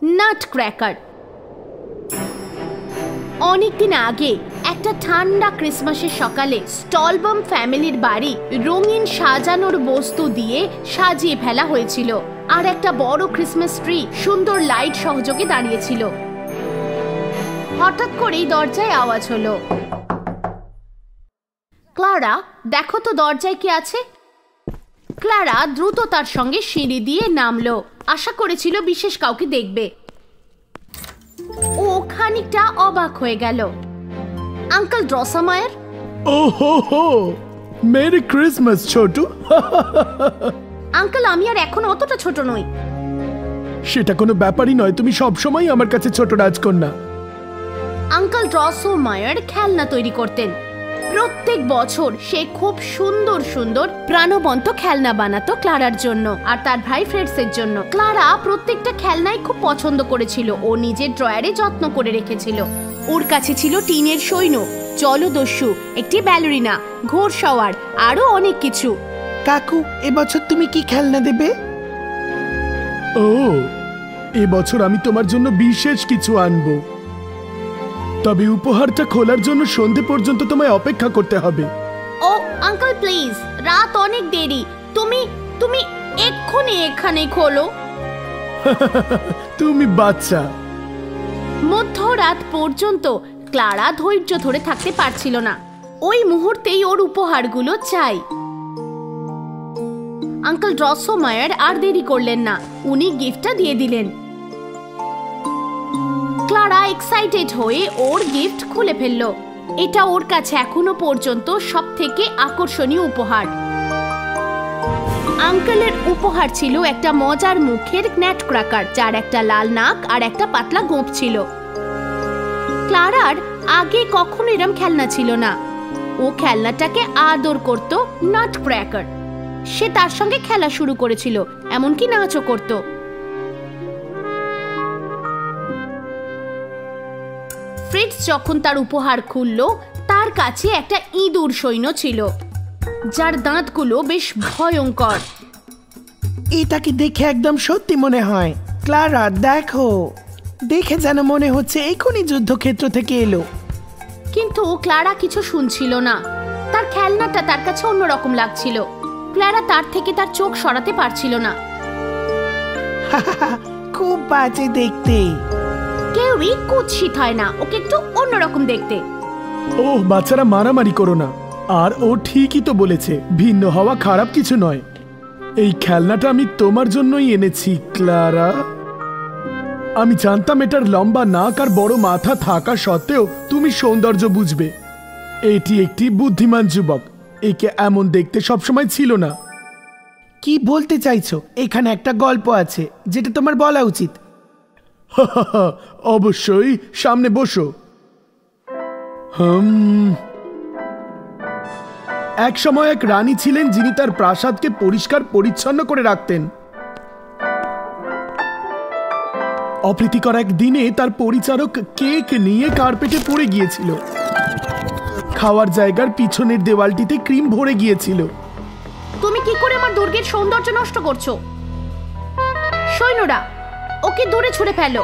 Nut cracker. অনেকদিন আগে একটা ঠান্ডা ক্রিসমাসের সকালে স্টলবাম ফ্যামিলির বাড়ি রঙিন সাজানোর বস্তু দিয়ে সাজিয়ে ফেলা হয়েছিল, আর একটা বড় ক্রিসমাস ট্রি সুন্দর লাইট সহযোগে দাঁড়িয়েছিল। হঠাৎ করেই দরজায় আওয়াজ হলো। ক্লারা, দেখো তো দরজায় কে আছে। ক্লারা দ্রুত তার সঙ্গে সিঁড়ি দিয়ে নামলো, আশা করেছিল বিশেষ কাউকে দেখবে। ও খানিকটা অবাক হয়ে গেল। আঙ্কেল ড্রসামায়ার। ওহো, মেরি ক্রিসমাস ছোটু। আঙ্কেল, আমি আর এখন অতটা ছোট নই। সেটা কোনো ব্যাপারই নয়, তুমি সবসময় আমার কাছে ছোট রাজকন্যা। আঙ্কেল ড্রসামায়ার খেলনা তৈরি করতেন। প্রত্যেক বছর সে খুব সুন্দর সুন্দর প্রাণবন্ত খেলনা বানাতো ক্লারার জন্য আর তার ভাই ফ্রেডসের জন্য। ক্লারা প্রত্যেকটা খেলনাই খুব পছন্দ করেছিল। ও নিজের ড্রয়ারে যত্ন করে রেখেছিল। ওর কাছে ছিল টিনের সৈন্য, জলদস্যু, একটি ব্যালরিনা, ঘোড়সওয়ার, আরো অনেক কিছু। কাকু, এবছর তুমি কি খেলনা দেবে? ও, এবছর আমি তোমার জন্য বিশেষ কিছু আনবো, তবে উপহারটা খোলার জন্য সন্ধে পর্যন্ত তোমায় অপেক্ষা করতে হবে। ও আঙ্কেল প্লিজ, রাত অনেক দেরি। তুমি তুমি এক্ষুনি এখানে খোলো। তুমি বাচ্চা। মধ্যরাত পর্যন্ত ক্লারা ধৈর্য ধরে থাকতে পারছিল না। ওই মুহূর্তেই ওর উপহারগুলো চাই। আঙ্কেল ড্রসোমায়ার আর দেরি করলেন না, উনি গিফটটা দিয়ে দিলেন। ক্লারা এক্সাইটেড হয়ে ওর গিফট খুলে ফেলল। এটা ওর কাছে এখনো পর্যন্ত সবথেকে আকর্ষণীয় উপহার। আঙ্কেলের উপহার ছিল একটা মজার মুখের নাট ক্র্যাকার, যার একটা লাল নাক আর একটা পাতলা গোঁফ ছিল। ক্লারার আগে কখনো এরম খেলনা ছিল না। ও খেলনাটাকে আদর করত নাট ক্র্যাকার। সে তার সঙ্গে খেলা শুরু করেছিল, এমনকি নাচও করত। ফ্রিডস যখন তার উপহার খুলল, তার কাছে একটা ইঁদুর সৈন্য ছিল, যার দাঁতগুলো বেশ ভয়ঙ্কর। এটাকে দেখে একদম সত্যি মনে হয়। ক্লারা দেখো, দেখে যেন মনে হচ্ছে এখনই যুদ্ধক্ষেত্র থেকে এলো। কিন্তু ক্লারা কিছু শুনছিল না। তার খেলনাটা তার কাছে অন্যরকম লাগছিল। ক্লারা তার থেকে তার চোখ সরাতে পারছিল না। খুব বাজে দেখতে। কেউই কুৎসিত হয় না, ওকে একটু অন্যরকম দেখতে। ওহ বাচ্চারা, মারামারি করো না। আর ও ঠিকই তো বলেছে, ভিন্ন হওয়া খারাপ কিছু নয়। এই খেলনাটা আমি তোমার জন্যই এনেছি ক্লারা। আমি জানতাম এটার লম্বা নাক আর বড় মাথা থাকা সত্ত্বেও তুমি সৌন্দর্য বুঝবে। এটি একটি বুদ্ধিমান যুবক, একে এমন দেখতে সবসময় ছিল না। কি বলতে চাইছো? এখানে একটা গল্প আছে যেটা তোমার বলা উচিত। অবশ্যই, সামনে বসো। এক সময় এক রানী ছিলেন যিনি তার প্রাসাদকে পরিষ্কার পরিচ্ছন্ন করে রাখতেন। অপ্রীতিকর এক দিনে তার পরিচারক কেক নিয়ে কার্পেটে পড়ে গিয়েছিল। খাওয়ার জায়গার পিছনের দেওয়ালটিতে ক্রিম ভরে গিয়েছিল। তুমি কি করে আমার দুর্গের সৌন্দর্য নষ্ট করছো? সৈন্যরা, ওকে দূরে ছুঁড়ে ফেলো।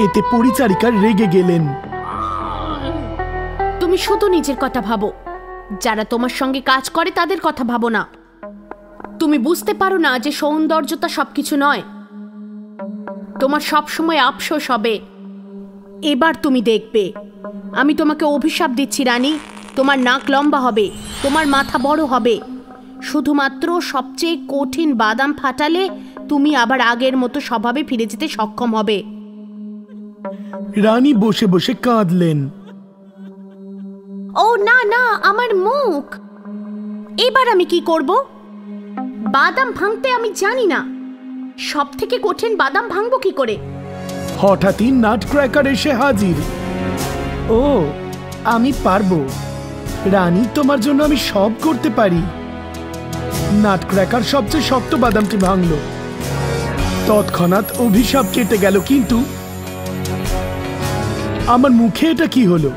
এতে পরিচারিকা রেগে গেলেন। তুমি শুধু নিজের কথা ভাবো, যারা তোমার সঙ্গে কাজ করে তাদের কথা ভাবো না। তুমি বুঝতে পারো না যে সৌন্দর্যতা সবকিছু নয়। তোমার সব সময় আফসোস হবে। এবার তুমি দেখবে, আমি তোমাকে অভিশাপ দিচ্ছি রানী। তোমার নাক লম্বা হবে, তোমার মাথা বড় হবে। শুধুমাত্র সবচেয়ে কঠিন বাদাম ফাটালে তুমি আবার আগের মতো স্বভাবে ফিরে যেতে সক্ষম হবে। রানী বসে বসে কাঁদলেন। ও না না, আমার মুখ। এবার আমি কি করব? বাদাম ভাঙতে আমি জানি না। সব থেকে কঠিন বাদাম ভাঙবো কি করে? হঠাৎই নাট ক্র্যাকার এসে হাজির। ও, আমি পারবো রানী, তোমার জন্য আমি সব করতে পারি। নাট ক্র্যাকার সবচেয়ে শক্ত বাদামটি ভাঙল। তৎক্ষণাৎ অভিশাপ কেটে গেল। কিন্তু আমার মুখে এটা কি হলো?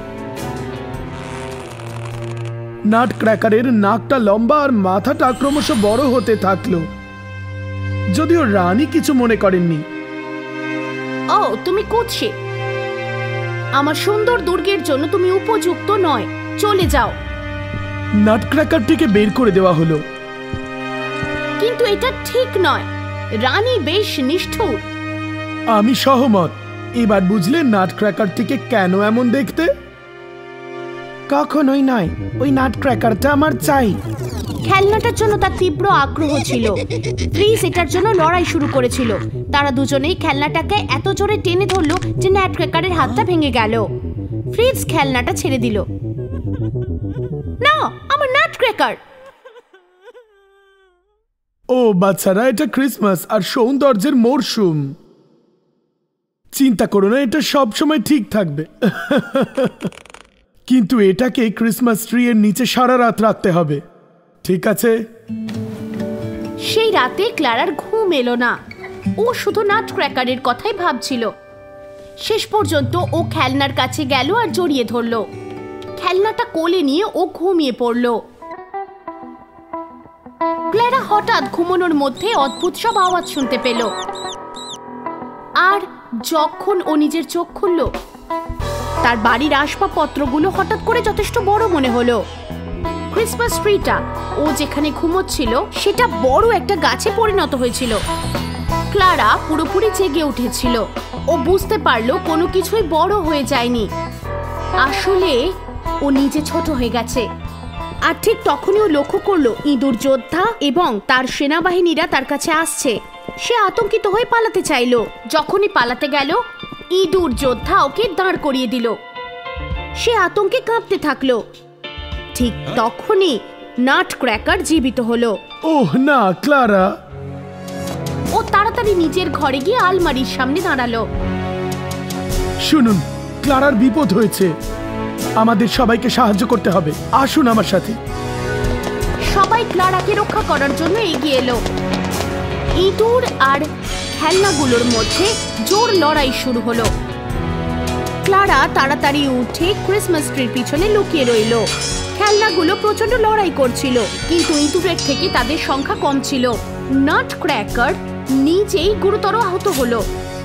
নাট ক্র্যাকারের নাকটা লম্বা আর মাথাটা ক্রমশ বড় হতে থাকলো। যদিও রানী কিছু মনে করেননি। ও তুমি কুৎসে, আমার সুন্দর দুর্গের জন্য তুমি উপযুক্ত নয়, চলে যাও। নাটক্র্যাকারটিকে বের করে দেওয়া হলো। কিন্তু এটা ঠিক নয়, রানী বেশ নিষ্ঠুর। আমি সহমত। এবার বুঝলে নাটক্র্যাকারটিকে কেন এমন দেখতে? কখনোই নয়, ওই নাটক্র্যাকারটা আমার চাই। খেলনাটার জন্য তার তীব্র আগ্রহ ছিল। ফ্রিজ এটার জন্য লড়াই শুরু করেছিল। তারা দুজনেই খেলনাটাকে এত জোরে টেনে ধরলো যে নাটক্র্যাকারের হাতটা ভেঙে গেল। ফ্রিজ খেলনাটা ছেড়ে দিল। না, আমার নাটক্র্যাকার! ও বাচ্চারা, এটা ক্রিসমাস আর সৌন্দর্যের মরশুম। চিন্তা করো না, এটা সব সময় ঠিক থাকবে। কিন্তু এটাকে ক্রিসমাস ট্রি এর নিচে সারা রাত রাখতে হবে, ঠিক আছে? সেই রাতে ক্লারার ঘুম এলো না। ও শুধু নাটক্র্যাকারের কথাই ভাবছিল। শেষ পর্যন্ত ও খেলনার কাছে গেল আর জড়িয়ে ধরল। খেলনাটা কোলে নিয়ে ও ঘুমিয়ে পড়ল। ক্লারা হঠাৎ ঘুমানোর মধ্যে অদ্ভুত সব আওয়াজ শুনতে পেল। আর যখন ও নিজের চোখ খুলল, তার বাড়ির আসবাবপত্রগুলো হঠাৎ করে যথেষ্ট বড় মনে হলো। ক্রিসমাস ট্রিটা ও যেখানে ঘুমোচ্ছিল সেটা বড় একটা গাছে পরিণত হয়েছিল। ক্লারা পুরোপুরি জেগে উঠেছিল। ও বুঝতে পারলো কোনো কিছুই বড় হয়ে যায়নি, আসলে ও নিজে ছোট হয়ে গেছে। আর ঠিক তখনই ও লক্ষ্য করলো ইঁদুর যোদ্ধা এবং তার সেনাবাহিনীরা তার কাছে আসছে। সে আতঙ্কিত হয়ে পালাতে চাইলো। যখনই পালাতে গেল, ইঁদুর যোদ্ধা ওকে দাঁড় করিয়ে দিল। সে আতঙ্কে কাঁপতে থাকলো। ঠিক তখনই নাটক্র্যাকার জীবিত হলো। ওহ না, ক্লারা! ও তাড়াতাড়ি নিজের ঘরে গিয়ে আলমারির সামনে দাঁড়ালো। শুনুন, ক্লারার বিপদ হয়েছে। আমাদের সবাইকে সাহায্য করতে হবে। আসুন আমার সাথে। সবাই ক্লারাকে রক্ষা করার জন্য এগিয়ে এলো। ইঁদুর আর খেলনাগুলোর মধ্যে জোর লড়াই শুরু হলো। ক্লারা তাড়াতাড়ি উঠে ক্রিসমাস ট্রির পিছনে লুকিয়ে রইল। খেলনাগুলো প্রচন্ড লড়াই করছিল, কিন্তু ইঁদুরের থেকে তাদের সংখ্যা কম ছিল। নাটক্র্যাকার নিজেই গুরুতর আহত হলো।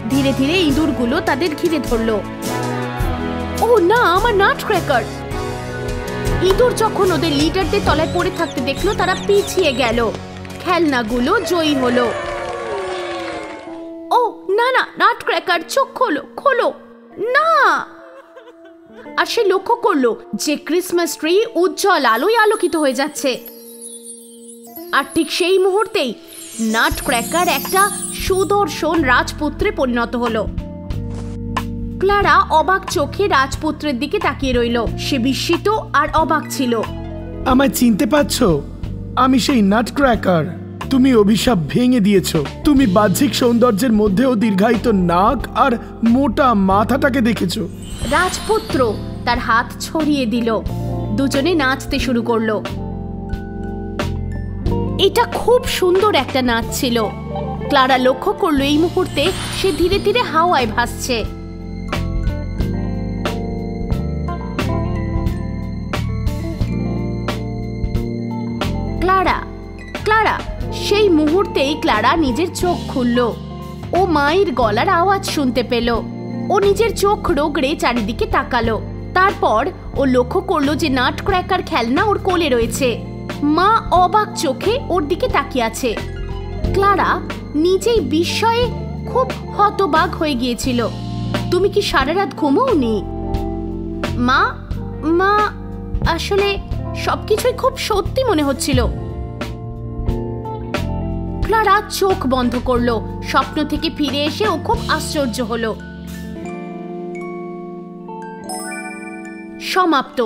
ধীরে ধীরে ইঁদুরগুলো তাদের ঘিরে ধরলো। ও না, আমার নাটক্র্যাকার! ইঁদুর যখন ওদের লিডারদের তলায় পড়ে থাকতে দেখলো, তারা পিছিয়ে গেল। খেলনাগুলো জয়ী হলো। ও না না, নাটক্র্যাকার, চোখ খোলো, খোলো না! আর সে লক্ষ্য করলো যে ক্রিসমাস ট্রি উজ্জ্বল আলোয় আলোকিত হয়ে যাচ্ছে। আর ঠিক সেই মুহূর্তেই নাটক্র্যাকার একটা সুদর্শন রাজপুত্রে পরিণত হলো। ক্লারা অবাক চোখে রাজপুত্রের দিকে তাকিয়ে রইল। সে বিস্মিত আর অবাক ছিল। আমায় চিনতে পারছো? আমি সেই নাটক্র্যাকার। তুমি অভিশাপ ভেঙে দিয়েছো। তুমি বাহ্যিক সৌন্দর্যের মধ্যেও দীর্ঘায়িত নাক আর মোটা মাথাটাকে দেখেছো। রাজপুত্র তার হাত ছড়িয়ে দিল। দুজনে নাচতে শুরু করলো। এটা খুব সুন্দর একটা নাচ ছিল। ক্লারা লক্ষ্য করলো এই মুহূর্তে সে ধীরে ধীরে হাওয়ায় ভাসছে। Clara, Clara! সেই মুহূর্তেই ক্লারা নিজের চোখ খুলল। ও মায়ের গলার আওয়াজ শুনতে পেল। ও নিজের চোখ রোগড়ে চারিদিকে তাকালো। তারপর ও লক্ষ্য করলো যে নাটক্র্যাকার খেলনা ওর কোলে রয়েছে। মা অবাক চোখে ওর দিকে তাকিয়ে আছে। ক্লারা নিজেই বিস্ময়ে খুব হতবাক হয়ে গিয়েছিল। তুমি কি সারা রাত ঘুমোওনি? মা, মা, আসলে সবকিছুই খুব সত্যি মনে হচ্ছিল। ক্লারা চোখ বন্ধ করলো। স্বপ্ন থেকে ফিরে এসে ও খুব আশ্চর্য হলো। সমাপ্ত।